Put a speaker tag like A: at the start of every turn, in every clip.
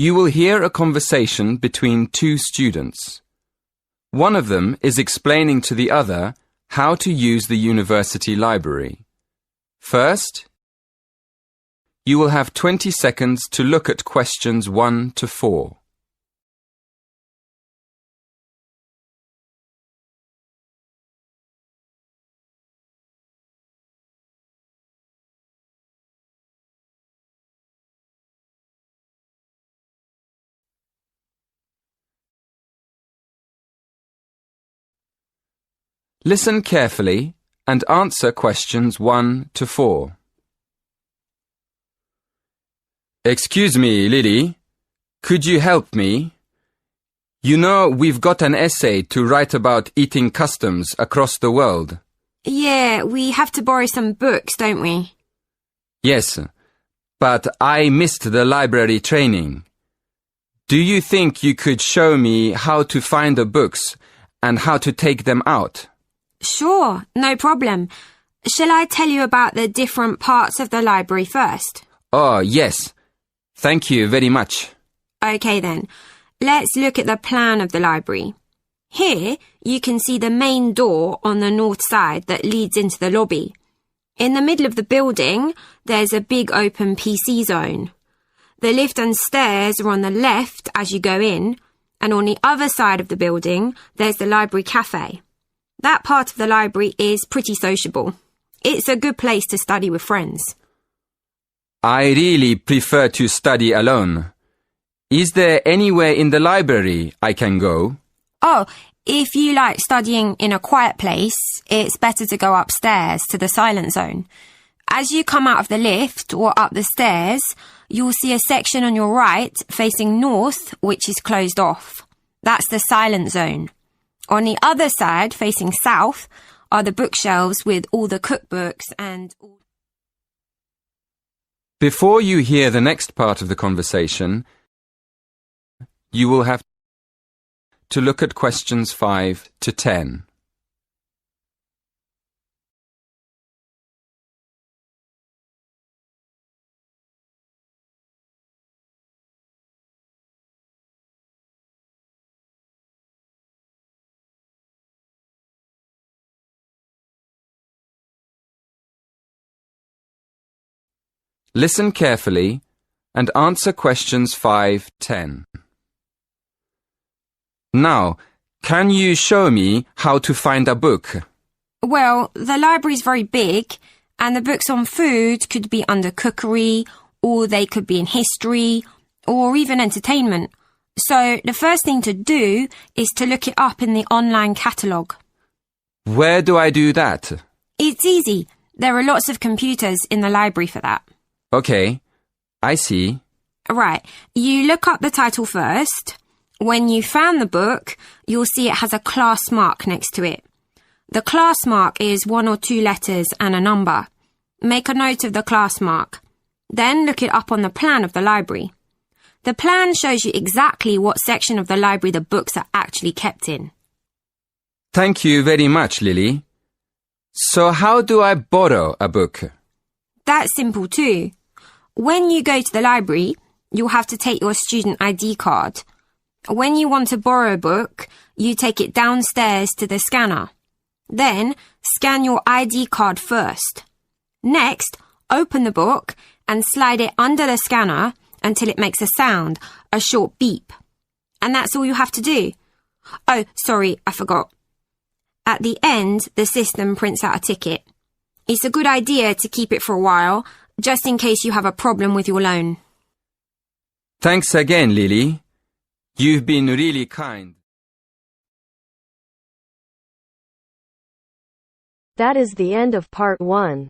A: You will hear a conversation between two students. One of them is explaining to the other how to use the university library. First, you will have 20 seconds to look at questions 1 to 4. Listen carefully and answer questions 1 to 4. Excuse me, Lily. Could you help me? You know, we've got an essay to write about eating customs across the world.
B: Yeah, we have to borrow some books, don't we?
A: Yes, but I missed the library training. Do you think you could show me how to find the books and how to take them out?
B: Sure, no problem. Shall I tell you about the different parts of the library first?
A: Oh, yes. Thank you very much.
B: Okay then, let's look at the plan of the library. Here, you can see the main door on the north side that leads into the lobby. In the middle of the building, there's a big open PC zone. The lift and stairs are on the left as you go in, and on the other side of the building, there's the library cafe. That part of the library is pretty sociable. It's a good place to study with friends.
A: I really prefer to study alone. Is there anywhere in the library I can go?
B: Oh, if you like studying in a quiet place, it's better to go upstairs to the silent zone. As you come out of the lift or up the stairs, you'll see a section on your right facing north which is closed off. That's the silent zone. On the other side, facing south, are the bookshelves with all the cookbooks and...
A: Before you hear the next part of the conversation, you will have to look at questions 5 to 10. Listen carefully and answer questions 5-10. Now, can you show me how to find a book?
B: Well, the library's very big, and the books on food could be under cookery, or they could be in history, or even entertainment. So the first thing to do is to look it up in the online catalogue.
A: Where do I do that?
B: It's easy. There are lots of computers in the library for that.
A: Okay, I see.
B: Right, you look up the title first. When you found the book, you'll see it has a class mark next to it. The class mark is 1 or 2 letters and a number. Make a note of the class mark. Then look it up on the plan of the library. The plan shows you exactly what section of the library the books are actually kept in.
A: Thank you very much, Lily. So how do I borrow a book?
B: That's simple too. When you go to the library, you'll have to take your student ID card. When you want to borrow a book, you take it downstairs to the scanner. Then, scan your ID card first. Next, open the book and slide it under the scanner until it makes a sound, a short beep. And that's all you have to do. Oh, sorry, I forgot. At the end, the system prints out a ticket. It's a good idea to keep it for a while, just in case you have a problem with your loan.
A: Thanks again, Lily. You've been really kind.
C: That is the end of part 1.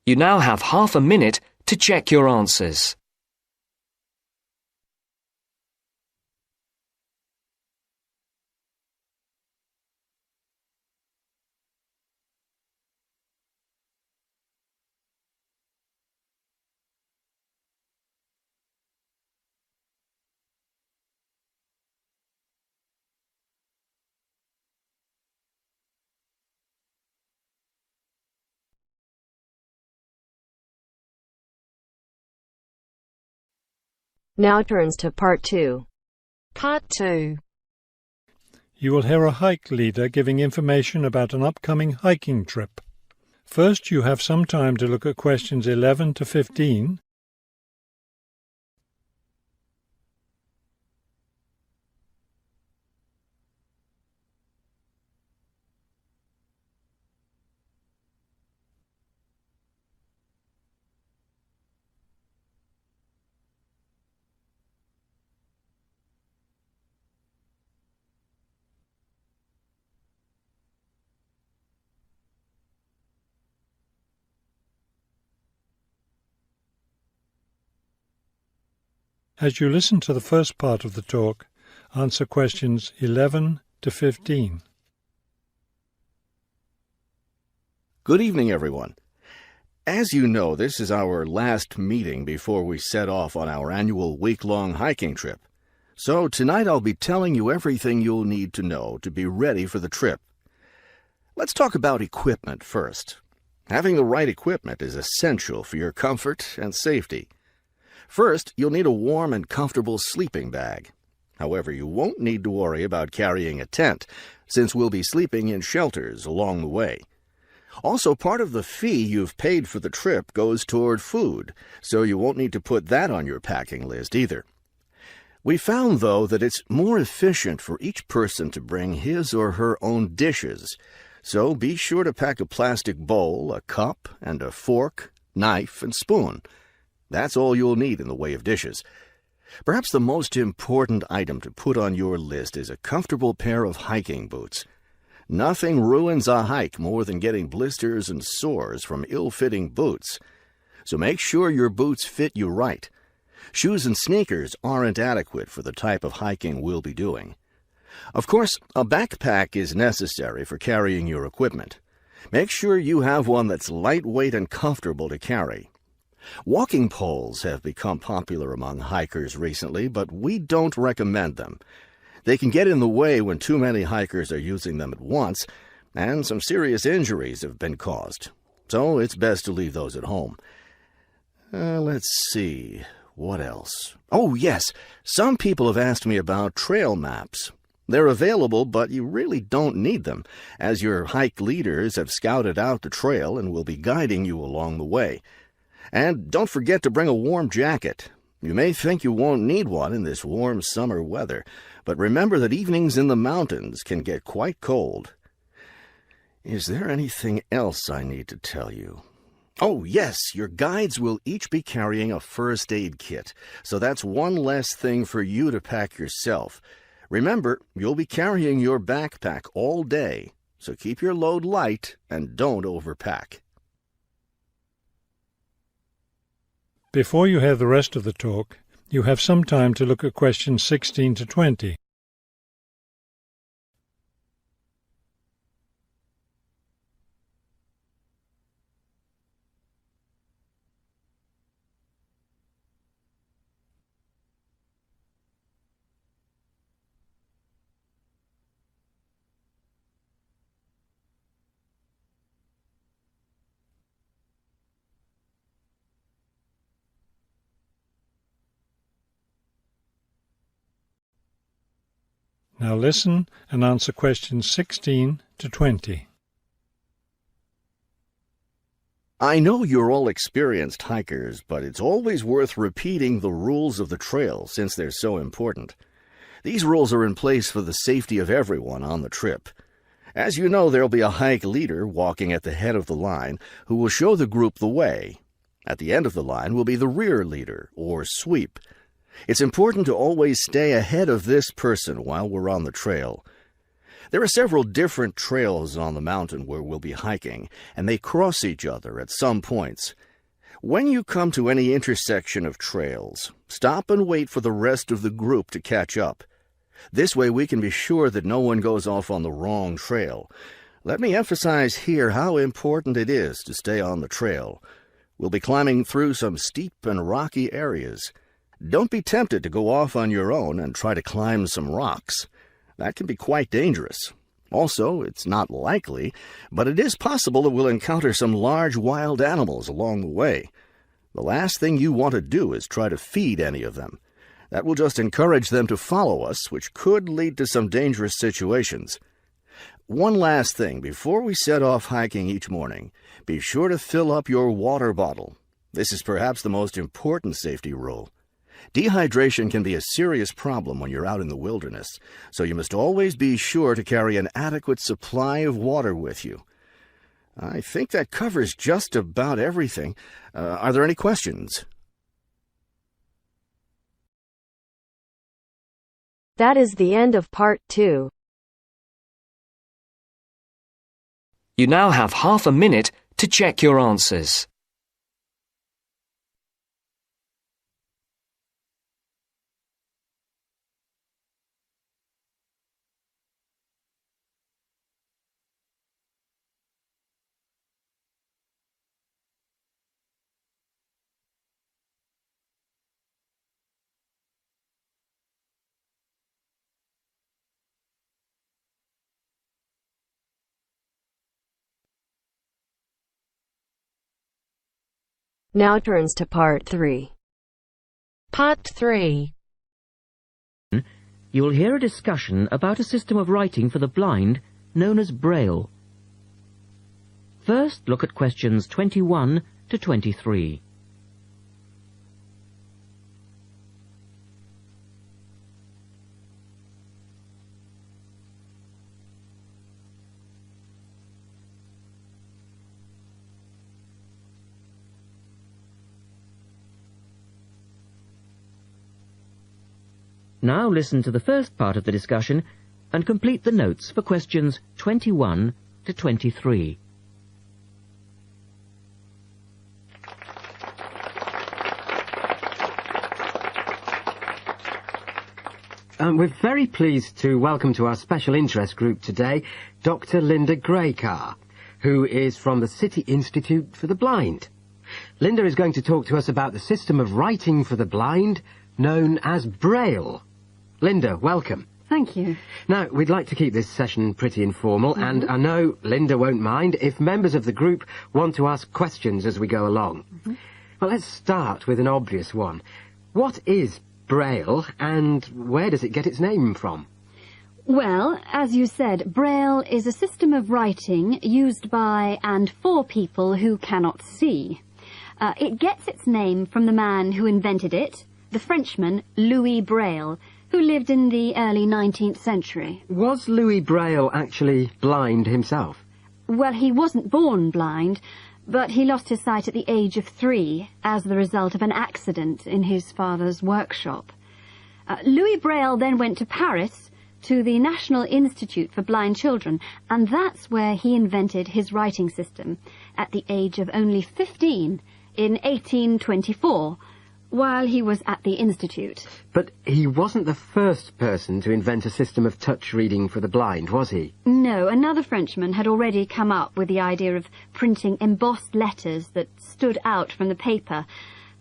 D: You now have half a minute to check your answers.
C: Now turns to Part 2.
E: Part 2.
F: You will hear a hike leader giving information about an upcoming hiking trip. First, you have some time to look at questions 11 to 15. As you listen to the first part of the talk, answer questions 11 to 15.
G: Good evening, everyone. As you know, this is our last meeting before we set off on our annual week-long hiking trip. So tonight I'll be telling you everything you'll need to know to be ready for the trip. Let's talk about equipment first. Having the right equipment is essential for your comfort and safety. First, you'll need a warm and comfortable sleeping bag. However, you won't need to worry about carrying a tent, since we'll be sleeping in shelters along the way. Also, part of the fee you've paid for the trip goes toward food, so you won't need to put that on your packing list either. We found, though, that it's more efficient for each person to bring his or her own dishes, so be sure to pack a plastic bowl, a cup, and a fork, knife, and spoon. That's all you'll need in the way of dishes. Perhaps the most important item to put on your list is a comfortable pair of hiking boots. Nothing ruins a hike more than getting blisters and sores from ill-fitting boots. So make sure your boots fit you right. Shoes and sneakers aren't adequate for the type of hiking we'll be doing. Of course, a backpack is necessary for carrying your equipment. Make sure you have one that's lightweight and comfortable to carry. Walking poles have become popular among hikers recently, but we don't recommend them. They can get in the way when too many hikers are using them at once, and some serious injuries have been caused. So it's best to leave those at home. Let's see, what else? Oh, yes, some people have asked me about trail maps. They're available, but you really don't need them, as your hike leaders have scouted out the trail and will be guiding you along the way. And don't forget to bring a warm jacket. You may think you won't need one in this warm summer weather, but remember that evenings in the mountains can get quite cold. Is there anything else I need to tell you? Oh, yes, your guides will each be carrying a first aid kit, so that's one less thing for you to pack yourself. Remember, you'll be carrying your backpack all day, so keep your load light and don't overpack.
F: Before you hear the rest of the talk, you have some time to look at questions 16 to 20. Now listen and answer questions 16 to 20.
G: I know you're all experienced hikers, but it's always worth repeating the rules of the trail since they're so important. These rules are in place for the safety of everyone on the trip. As you know, there'll be a hike leader walking at the head of the line who will show the group the way. At the end of the line will be the rear leader, or sweep. It's important to always stay ahead of this person while we're on the trail. There are several different trails on the mountain where we'll be hiking, and they cross each other at some points. When you come to any intersection of trails, stop and wait for the rest of the group to catch up. This way we can be sure that no one goes off on the wrong trail. Let me emphasize here how important it is to stay on the trail. We'll be climbing through some steep and rocky areas. Don't be tempted to go off on your own and try to climb some rocks. That can be quite dangerous. Also, it's not likely, but it is possible that we'll encounter some large wild animals along the way. The last thing you want to do is try to feed any of them. That will just encourage them to follow us, which could lead to some dangerous situations. One last thing, before we set off hiking each morning, be sure to fill up your water bottle. This is perhaps the most important safety rule. Dehydration can be a serious problem when you're out in the wilderness, so you must always be sure to carry an adequate supply of water with you. I think that covers just about everything. Are there any questions?
C: That is the end of part 2.
D: You now have half a minute to check your answers.
C: Now turns to part 3.
E: Part 3.
H: You will hear a discussion about a system of writing for the blind known as Braille. First, look at questions 21 to 23. Now listen to the first part of the discussion and complete the notes for questions 21 to 23.
I: We're very pleased to welcome to our special interest group today Dr. Linda Graycar, who is from the City Institute for the Blind. Linda is going to talk to us about the system of writing for the blind known as Braille. Linda, welcome.
J: Thank you.
I: Now, we'd like to keep this session pretty informal, and I know Linda won't mind if members of the group want to ask questions as we go along. Well, let's start with an obvious one. What is Braille, and where does it get its name from?
J: Well, as you said, Braille is a system of writing used by and for people who cannot see. It gets its name from the man who invented it, the Frenchman Louis Braille, who lived in the early 19th century.
I: Was Louis Braille actually blind himself?
J: Well, he wasn't born blind, but he lost his sight at the age of 3 as the result of an accident in his father's workshop. Louis Braille then went to Paris to the National Institute for Blind Children, and that's where he invented his writing system at the age of only 15 in 1824, while he was at the Institute.
I: But he wasn't the first person to invent a system of touch reading for the blind, was he?
J: No, another Frenchman had already come up with the idea of printing embossed letters that stood out from the paper,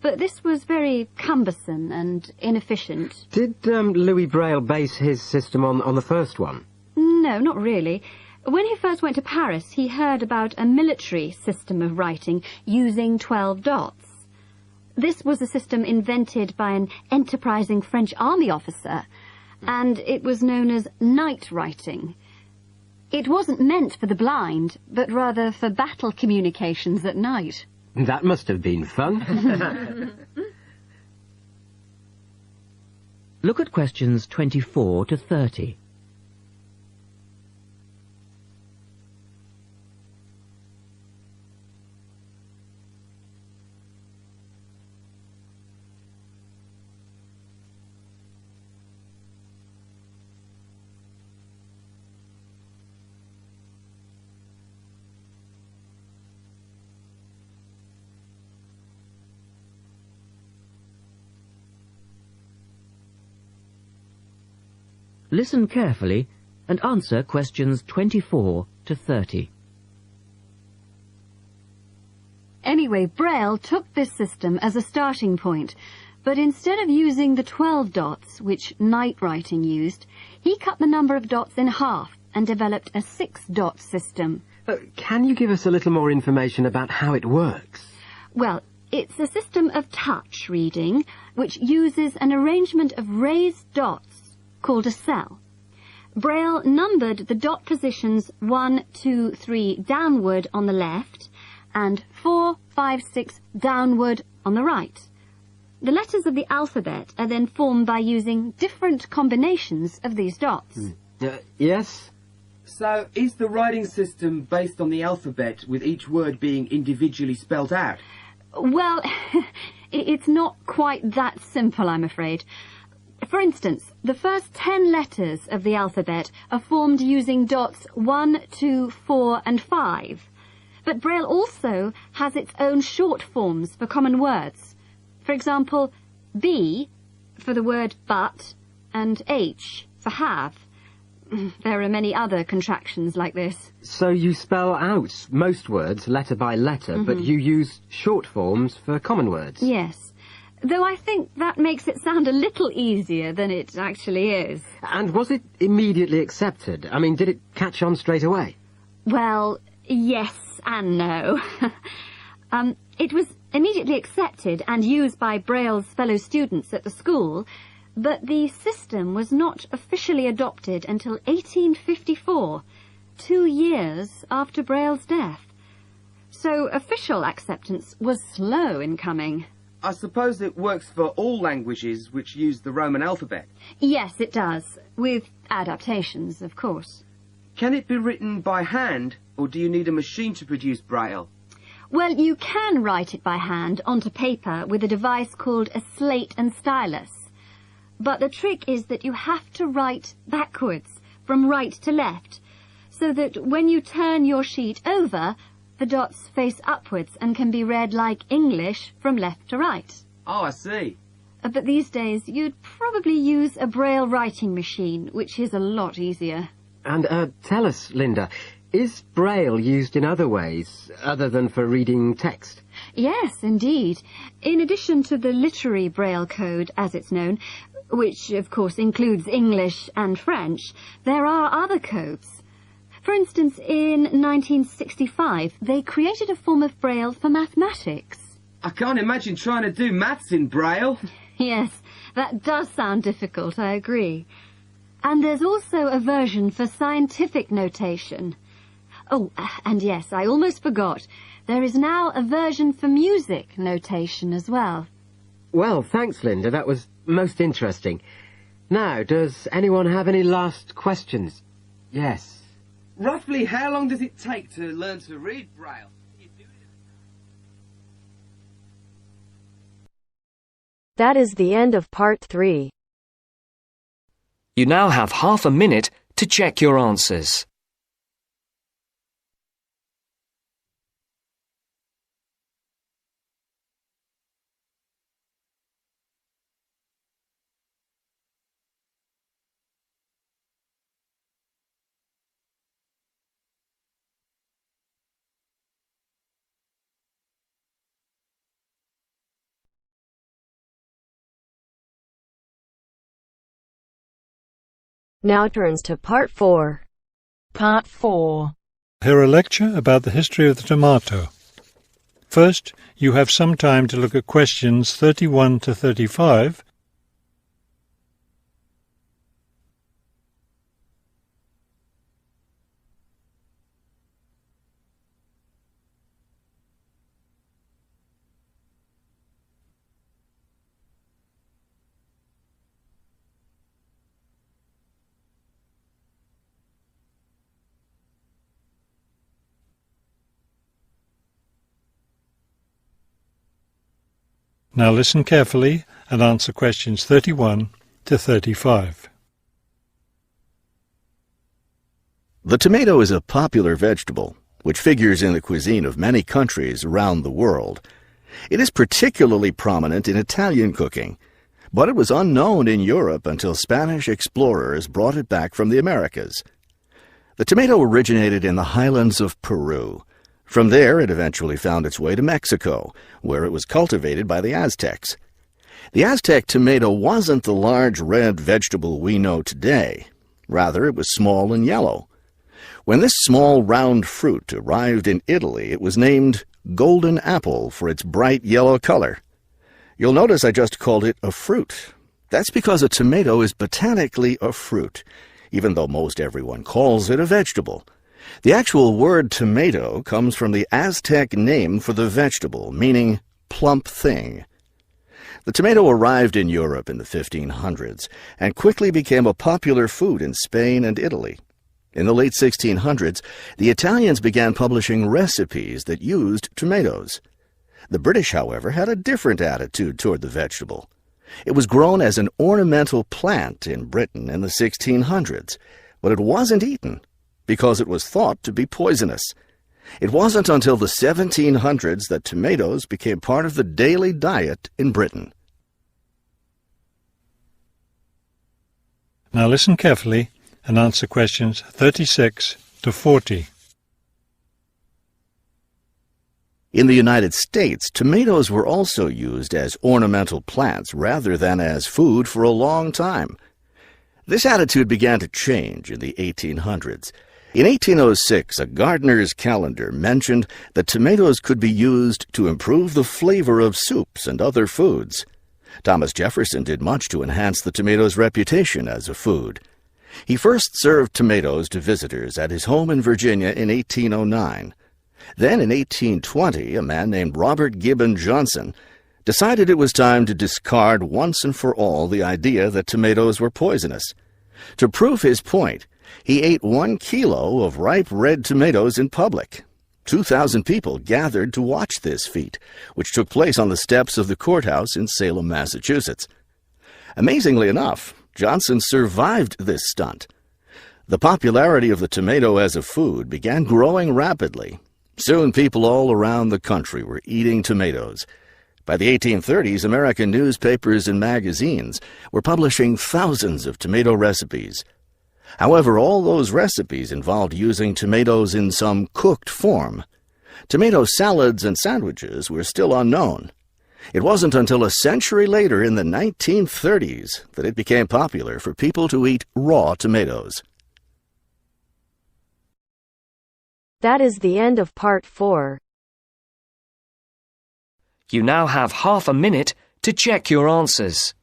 J: but this was very cumbersome and inefficient.
I: Did Louis Braille base his system on the first one?
J: No, not really. When he first went to Paris, he heard about a military system of writing using 12 dots. This was a system invented by an enterprising French army officer, and it was known as night writing. It wasn't meant for the blind, but rather for battle communications at night.
I: That must have been fun.
H: Look at questions 24 to 30. Listen carefully and answer questions 24 to 30.
J: Anyway, Braille took this system as a starting point, but instead of using the 12 dots, which night writing used, he cut the number of dots in half and developed a 6-dot system.
I: Can you give us a little more information about how it works?
J: Well, It's a system of touch reading which uses an arrangement of raised dots called a cell. Braille numbered the dot positions 1, 2, 3 downward on the left and 4, 5, 6 downward on the right. The letters of the alphabet are then formed by using different combinations of these dots.
I: Yes?
K: So, is the writing system based on the alphabet, with each word being individually spelt out?
J: Well, it's not quite that simple, I'm afraid. For instance, the first 10 letters of the alphabet are formed using dots 1, 2, 4 and 5. But Braille also has its own short forms for common words. For example, B for the word but and H for have. There are many other contractions like this.
I: So you spell out most words letter by letter, but you use short forms for common words?
J: Yes, though I think that makes it sound a little easier than it actually is.
I: And was it immediately accepted? I mean, did it catch on straight away?
J: Well, yes and no. It was immediately accepted and used by Braille's fellow students at the school, but the system was not officially adopted until 1854, 2 years after Braille's death. So official acceptance was slow in coming.
K: I suppose it works for all languages which use the Roman alphabet.
J: Yes, it does, with adaptations, of course.
K: Can it be written by hand, or do you need a machine to produce Braille?
J: Well, you can write it by hand onto paper with a device called a slate and stylus. But the trick is that you have to write backwards, from right to left, so that when you turn your sheet over, the dots face upwards and can be read like English from left to right.
K: Oh, I see.
J: But these days, you'd probably use a Braille writing machine, which is a lot easier.
I: And tell us, Linda, is Braille used in other ways, other than for reading text?
J: Yes, indeed. In addition to the literary Braille code, as it's known, which of course includes English and French, there are other codes. For instance, in 1965, they created a form of Braille for mathematics.
K: I can't imagine trying to do maths in Braille.
J: Yes, that does sound difficult, I agree. And there's also a version for scientific notation. Oh, and yes, I almost forgot. There is now a version for music notation as well.
I: Well, thanks, Linda. That was most interesting. Now, does anyone have any last questions? Yes.
K: Roughly how long does it take to learn to read Braille?
C: That is the end of part 3.
D: You now have half a minute to check your answers.
C: Now turns to part 4.
E: Part 4.
F: Hear a lecture about the history of the tomato. First, you have some time to look at questions 31 to 35. Now listen carefully and answer questions 31 to 35.
G: The tomato is a popular vegetable, which figures in the cuisine of many countries around the world. It is particularly prominent in Italian cooking, but it was unknown in Europe until Spanish explorers brought it back from the Americas. The tomato originated in the highlands of Peru. From there, it eventually found its way to Mexico, where it was cultivated by the Aztecs. The Aztec tomato wasn't the large red vegetable we know today. Rather, it was small and yellow. When this small round fruit arrived in Italy, it was named golden apple for its bright yellow color. You'll notice I just called it a fruit. That's because a tomato is botanically a fruit, even though most everyone calls it a vegetable. The actual word tomato comes from the Aztec name for the vegetable, meaning plump thing. The tomato arrived in Europe in the 1500s and quickly became a popular food in Spain and Italy. In the late 1600s, the Italians began publishing recipes that used tomatoes. The British, however, had a different attitude toward the vegetable. It was grown as an ornamental plant in Britain in the 1600s, but it wasn't eaten because it was thought to be poisonous. It wasn't until the 1700s that tomatoes became part of the daily diet in Britain.
F: Now listen carefully and answer questions 36 to 40.
G: In the United States, tomatoes were also used as ornamental plants rather than as food for a long time. This attitude began to change in the 1800s. In 1806, a gardener's calendar mentioned that tomatoes could be used to improve the flavor of soups and other foods. Thomas Jefferson did much to enhance the tomato's reputation as a food. He first served tomatoes to visitors at his home in Virginia in 1809. Then, in 1820, a man named Robert Gibbon Johnson decided it was time to discard once and for all the idea that tomatoes were poisonous. To prove his point, he ate 1 kilo of ripe red tomatoes in public. 2,000 people gathered to watch this feat, which took place on the steps of the courthouse in Salem, Massachusetts. Amazingly enough, Johnson survived this stunt. The popularity of the tomato as a food began growing rapidly. Soon people all around the country were eating tomatoes. By the 1830s, American newspapers and magazines were publishing thousands of tomato recipes. However, all those recipes involved using tomatoes in some cooked form. Tomato salads and sandwiches were still unknown. It wasn't until a century later, in the 1930s, that it became popular for people to eat raw tomatoes.
C: That is the end of part 4.
D: You now have half a minute to check your answers.